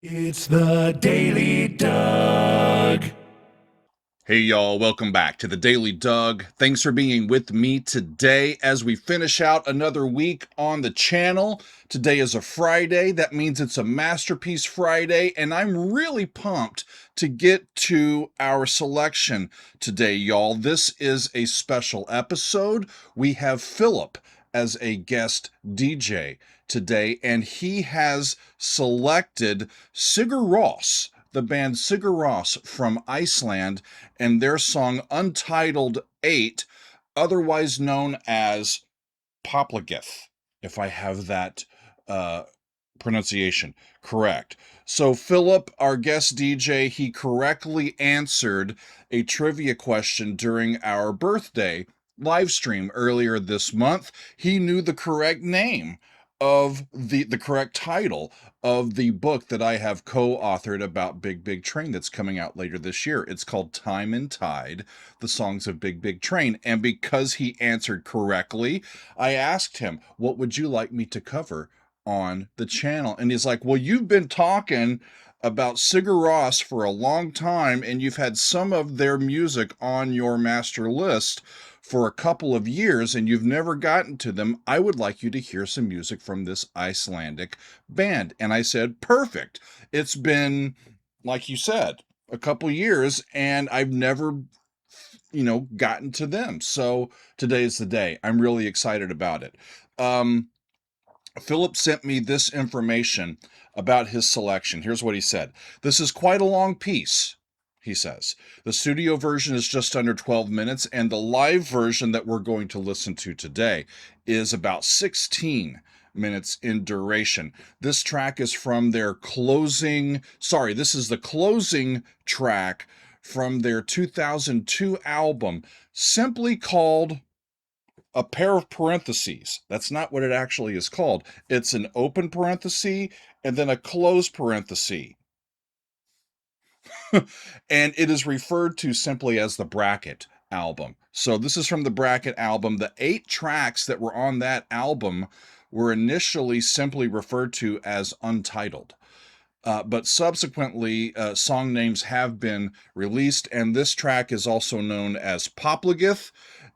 It's the Daily Doug. Hey y'all, welcome back to the Daily Doug. Thanks for being with me today as we finish out another week on the channel. Today is a Friday. That means it's a Masterpiece Friday, and I'm really pumped to get to our selection today, y'all. This is a special episode. We have Philip as a guest DJ today, and he has selected Sigur Rós, the band Sigur Rós from Iceland, and their song Untitled 8, otherwise known as Popplagið, if I have that pronunciation correct. So Philip, our guest DJ, he correctly answered a trivia question during our birthday live stream earlier this month. He knew the correct name of the correct title of the book that I have co-authored about Big Big Train that's coming out later this year. It's called Time and Tide, the Songs of Big Big Train. And because he answered correctly, I asked him, what would you like me to cover on the channel? And he's like, well, you've been talking about Sigur Rós for a long time, and you've had some of their music on your master list for a couple of years, and you've never gotten to them. I would like you to hear some music from this Icelandic band. And I said, perfect. It's been, like you said, a couple years, and I've never gotten to them. So today's the day. I'm really excited about it. Philip sent me this information about his selection. Here's what he said. This is quite a long piece, he says. The studio version is just under 12 minutes, and the live version that we're going to listen to today is about 16 minutes in duration. This track is from their this is the closing track from their 2002 album, simply called a pair of parentheses. That's not what it actually is called. It's an open parenthesis and then a closed parenthesis. And it is referred to simply as the Bracket album. So this is from the Bracket album. The 8 tracks that were on that album were initially simply referred to as Untitled. But subsequently, song names have been released, and this track is also known as Popplagið.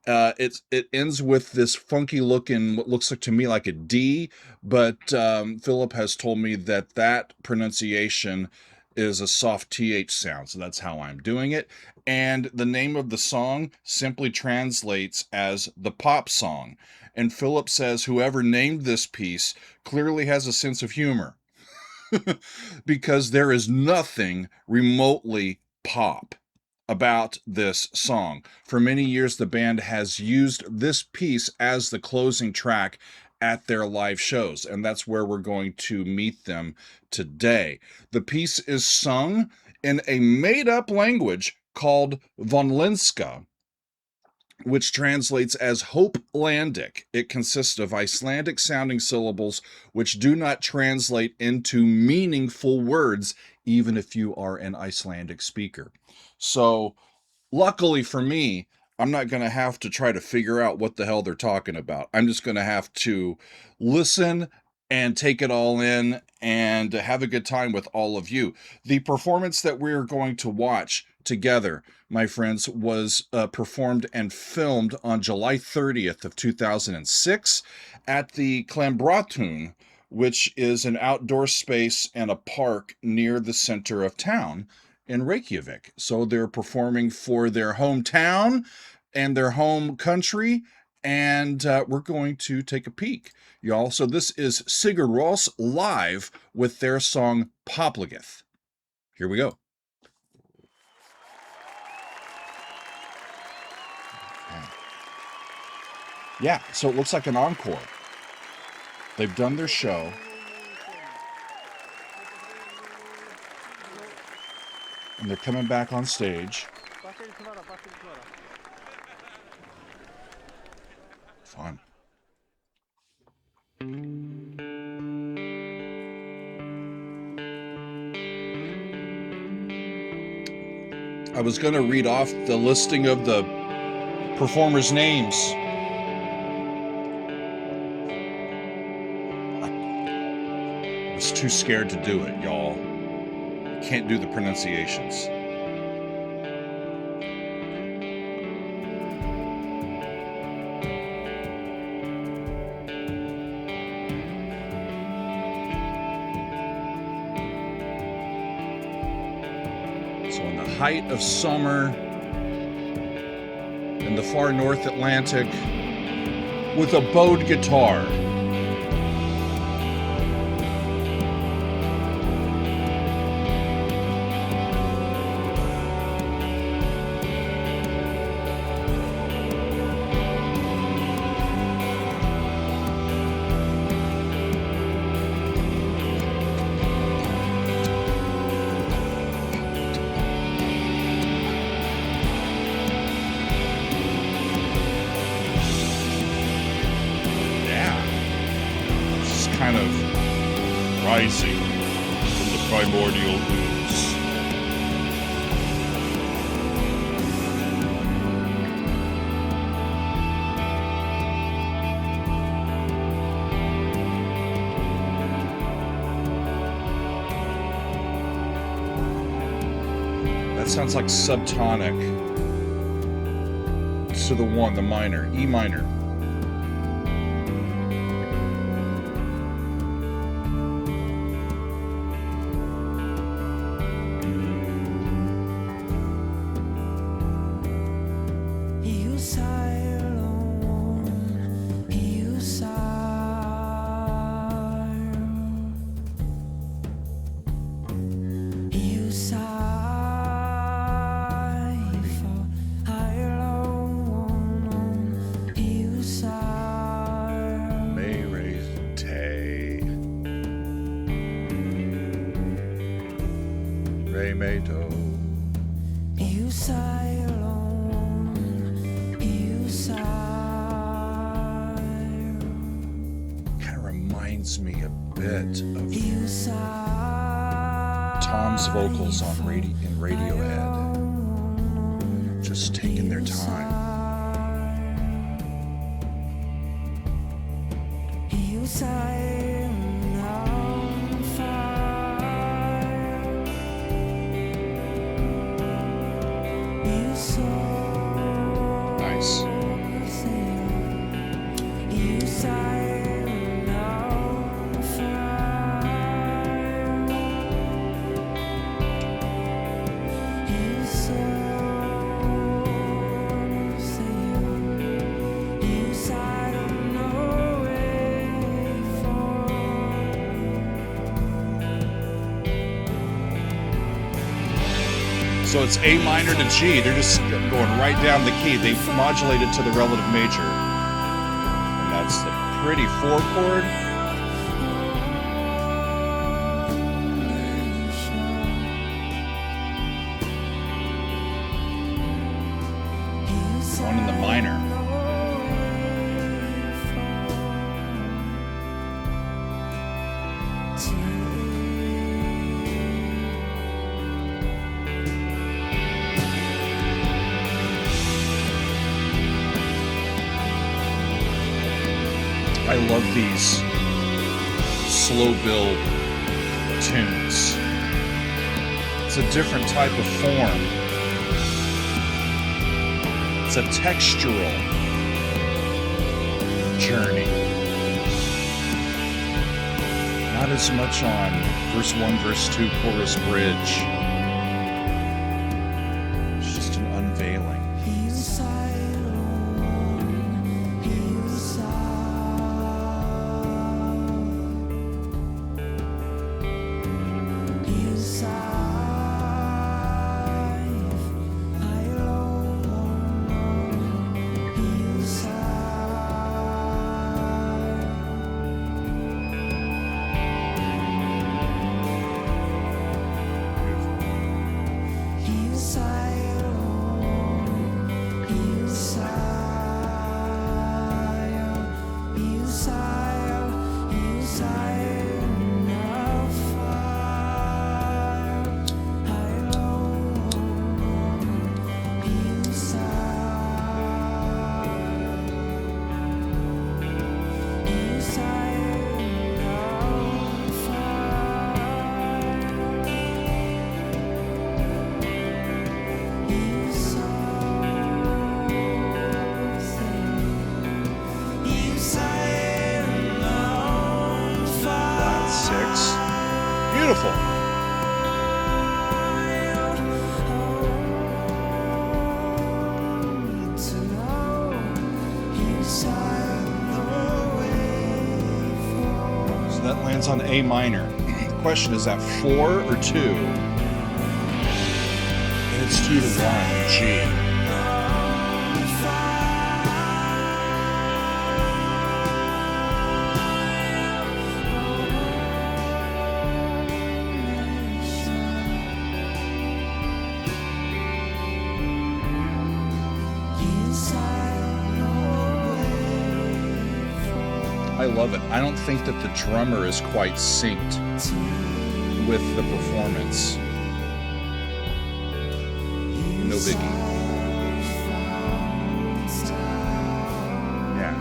It ends with this funky looking, what looks like to me like a D, but Philip has told me that pronunciation is a soft TH sound, so that's how I'm doing it. And the name of the song simply translates as the pop song. And Philip says whoever named this piece clearly has a sense of humor. Because there is nothing remotely pop about this song. For many years, the band has used this piece as the closing track at their live shows, and that's where we're going to meet them today. The piece is sung in a made-up language called Vonlenska, which translates as Hopelandic. It consists of Icelandic sounding syllables which do not translate into meaningful words, even if you are an Icelandic speaker. So, luckily for me, I'm not going to have to try to figure out what the hell they're talking about. I'm just going to have to listen and take it all in and have a good time with all of you. The performance that we're going to watch together, my friends, was performed and filmed on July 30th of 2006 at the Klambratun, which is an outdoor space and a park near the center of town in Reykjavík. So they're performing for their hometown and their home country, and we're going to take a peek, y'all. So this is Sigur Rós live with their song Popplagið. Here we go. Yeah, so it looks like an encore. They've done their show. And they're coming back on stage. Fun. I was going to read off the listing of the performers' names. I was too scared to do it, y'all. can't do the pronunciations. So in the height of summer in the far North Atlantic with a bowed guitar. Kind of rising from the primordial ooze. That sounds like subtonic to the one, the minor, E minor. Kind of reminds me a bit of Tom's vocals on in Radiohead. Just taking their time. Nice. So it's A minor to G. They're just going right down the key. They modulate it to the relative major. And that's a pretty 4-chord. One in the minor. I love these slow build tunes. It's a different type of form. It's a textural journey. Not as much on verse 1, verse 2, chorus, bridge. It's just an unveiling. lands on A minor. Question, is that 4 or 2? And it's 2 to 1, G. I love it. I don't think that the drummer is quite synced with the performance. No biggie. Yeah.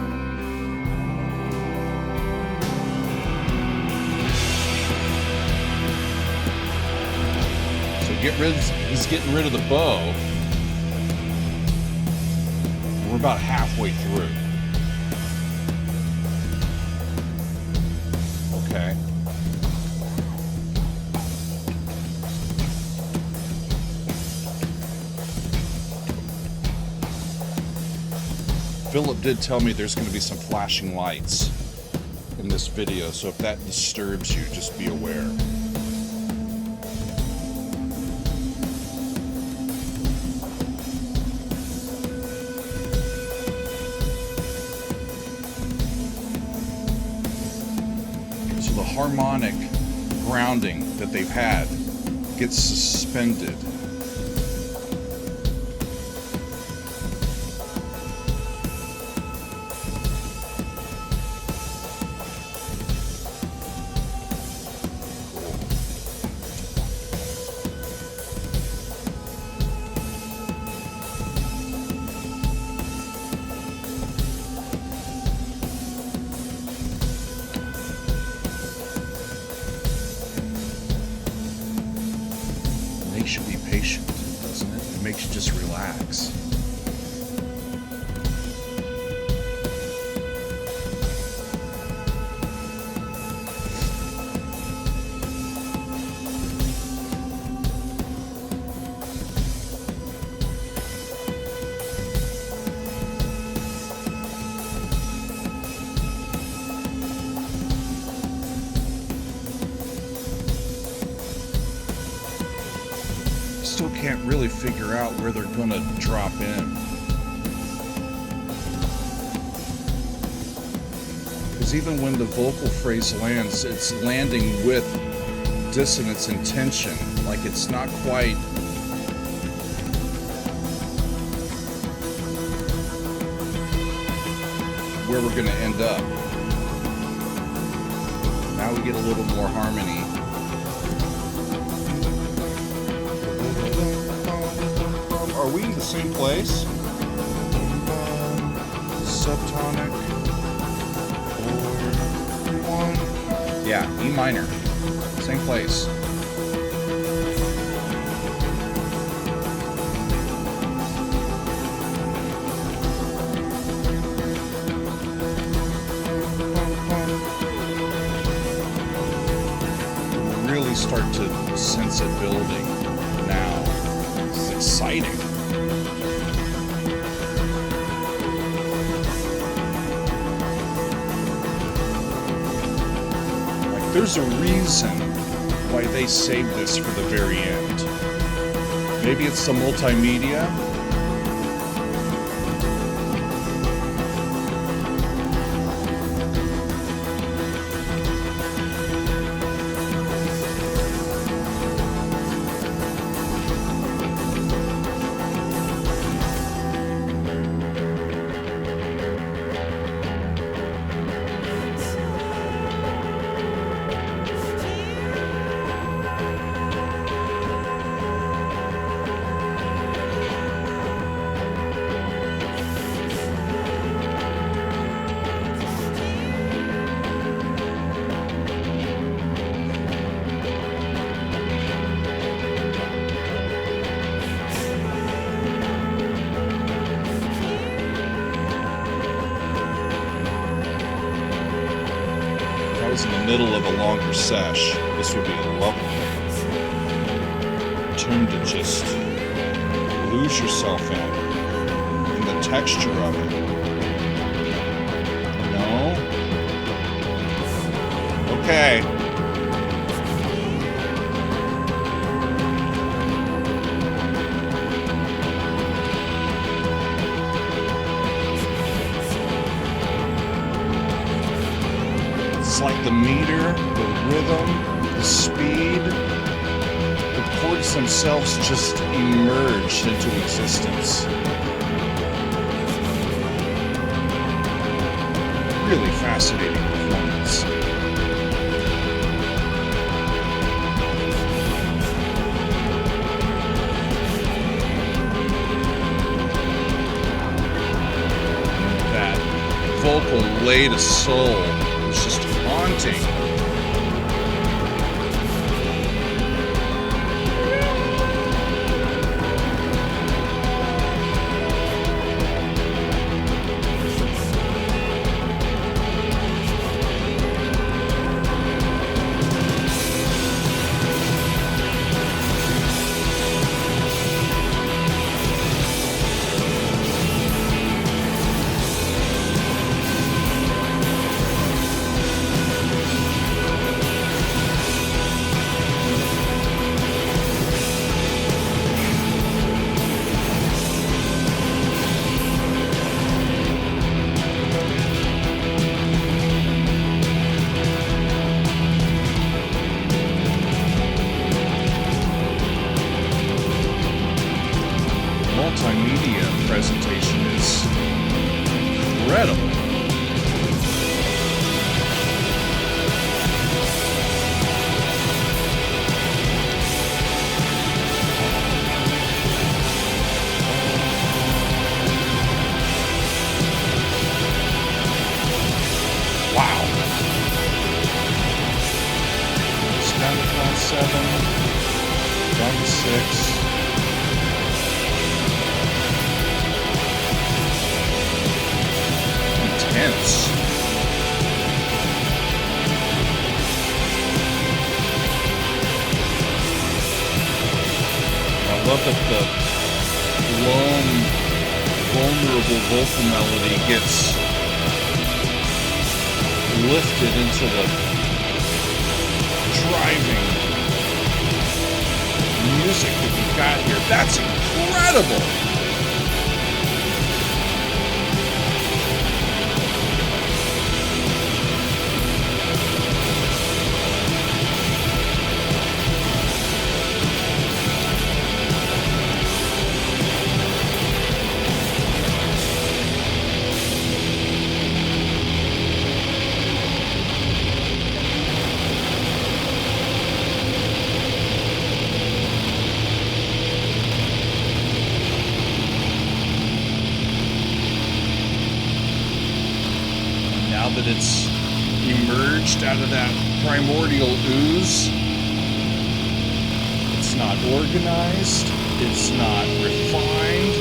So he's getting rid of the bow. We're about halfway through. Okay. Philip did tell me there's going to be some flashing lights in this video, so if that disturbs you, just be aware. So the harmonic grounding that they've had gets suspended. Makes you be patient, doesn't it? It makes you just relax. Still can't really figure out where they're going to drop in. Because even when the vocal phrase lands, it's landing with dissonance and tension. Like it's not quite... where we're going to end up. Now we get a little more harmony. Are we in the same place? Subtonic. 4, 1. Yeah, E minor. Same place. Really start to sense it building now. It's exciting. There's a reason why they saved this for the very end. Maybe it's the multimedia. In the middle of a longer sesh, this would be a lovely tune to just lose yourself in the texture of it. No? Okay. It's like the meter, the rhythm, the speed, the chords themselves just emerged into existence. Really fascinating performance. That vocal lay to soul was just haunting. Multimedia presentation is incredible. Wow. It's down to flat 7, down to 6. Intense. I love that the lone, vulnerable vocal melody gets lifted into the driving music that we've got here. That's incredible! That it's emerged out of that primordial ooze. It's not organized. It's not refined.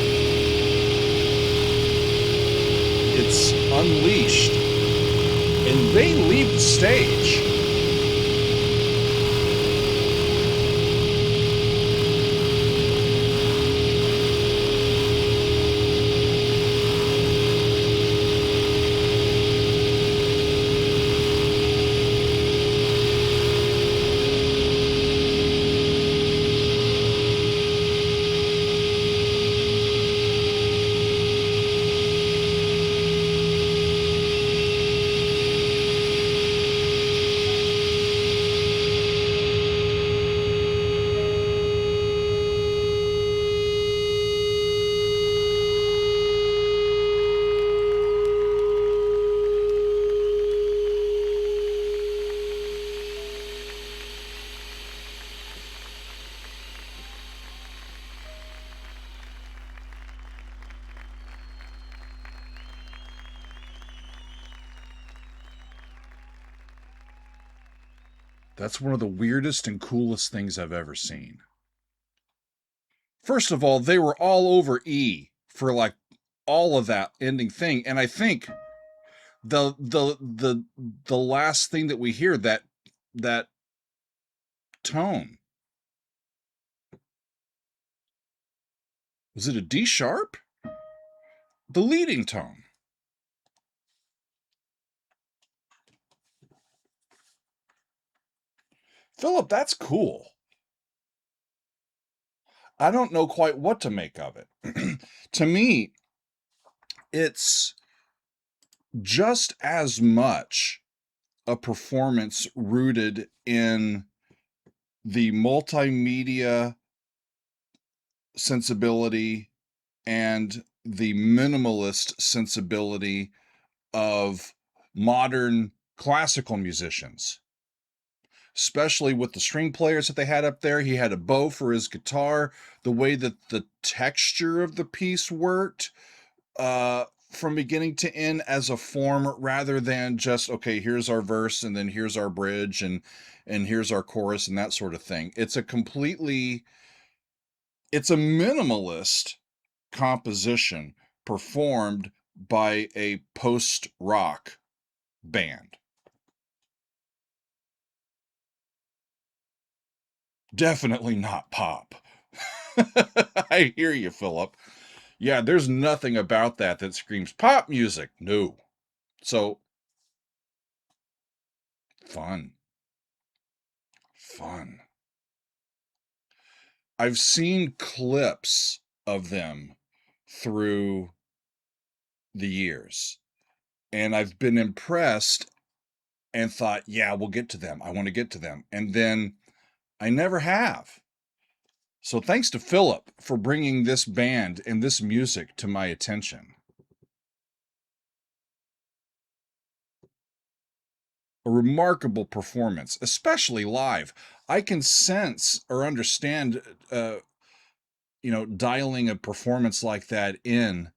It's unleashed. And they leave the stage. That's one of the weirdest and coolest things I've ever seen. First of all, they were all over E for like all of that ending thing, and I think the last thing that we hear, that tone, was it a D sharp? The leading tone. Philip, that's cool. I don't know quite what to make of it. To me, it's just as much a performance rooted in the multimedia sensibility and the minimalist sensibility of modern classical musicians, especially with the string players that they had up there. He had a bow for his guitar, the way that the texture of the piece worked, from beginning to end as a form rather than just, okay, here's our verse and then here's our bridge and here's our chorus and that sort of thing. It's a minimalist composition performed by a post rock band. Definitely not pop. I hear you, Philip. Yeah, there's nothing about that that screams pop music. No. So fun. Fun. I've seen clips of them through the years, and I've been impressed and thought, yeah, we'll get to them. I want to get to them. And then I never have. So thanks to Philip for bringing this band and this music to my attention. A remarkable performance, especially live. I can sense or understand, dialing a performance like that in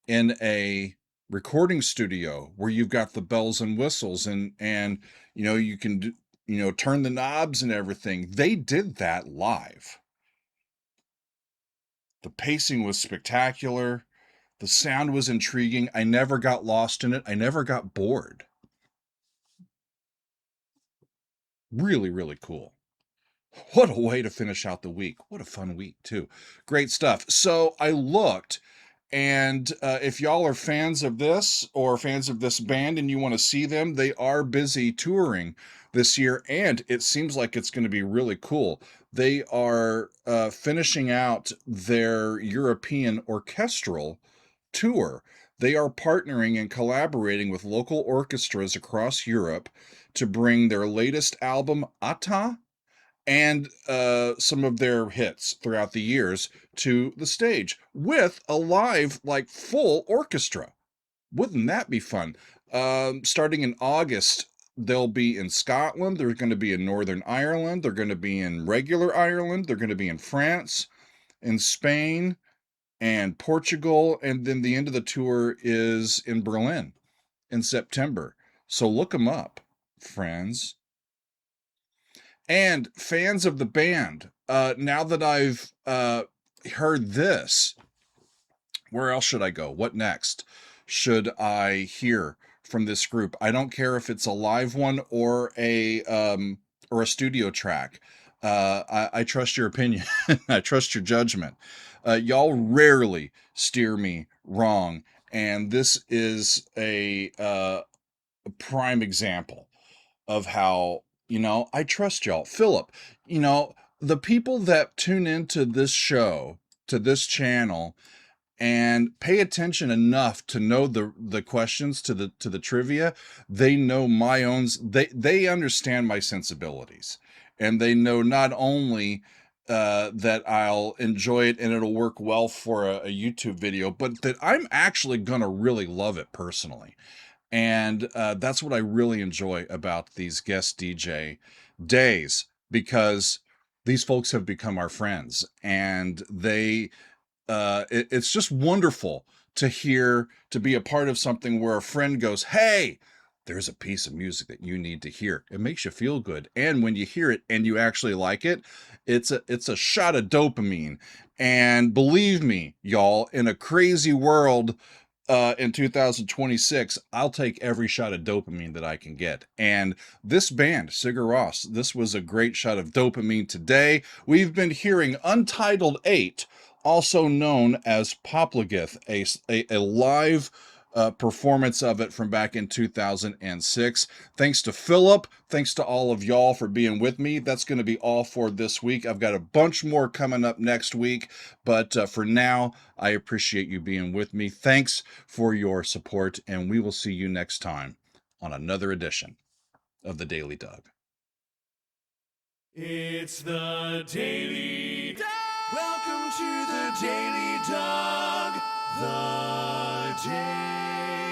a recording studio where you've got the bells and whistles and you can turn the knobs and everything. They did that live. The pacing was spectacular. The sound was intriguing. I never got lost in it. I never got bored. Really, really cool. What a way to finish out the week. What a fun week, too. Great stuff. So I looked, and if y'all are fans of this or fans of this band and you want to see them, they are busy touring this year, and it seems like it's going to be really cool. They are finishing out their European orchestral tour. They are partnering and collaborating with local orchestras across Europe to bring their latest album, Ata, and some of their hits throughout the years to the stage with a live, like full orchestra. Wouldn't that be fun? Starting in August, they'll be in Scotland. They're going to be in Northern Ireland. They're going to be in regular Ireland. They're going to be in France, in Spain, and Portugal. And then the end of the tour is in Berlin in September. So look them up, friends. And fans of the band, now that I've heard this, where else should I go? What next should I hear from this group? I don't care if it's a live one or a studio track. I trust your opinion. I trust your judgment. Y'all rarely steer me wrong, and this is a prime example of how, I trust y'all. Philip, the people that tune into this show, to this channel, and pay attention enough to know the questions to the trivia, they know my own, they understand my sensibilities, and they know not only that I'll enjoy it and it'll work well for a YouTube video, but that I'm actually gonna really love it personally. And that's what I really enjoy about these guest DJ days, because these folks have become our friends, and it's just wonderful to be a part of something where a friend goes, hey, there's a piece of music that you need to hear. It makes you feel good. And when you hear it and you actually like it, it's a shot of dopamine. And believe me, y'all, in a crazy world, in 2026, I'll take every shot of dopamine that I can get. And this band, Sigur Rós, this was a great shot of dopamine today. We've been hearing Untitled 8, also known as Popplagið, a live performance of it from back in 2006. Thanks to Philip. Thanks to all of y'all for being with me. That's going to be all for this week. I've got a bunch more coming up next week, but for now, I appreciate you being with me. Thanks for your support, and we will see you next time on another edition of the Daily Doug. It's the Daily Doug. Welcome to the Daily Doug. The Daily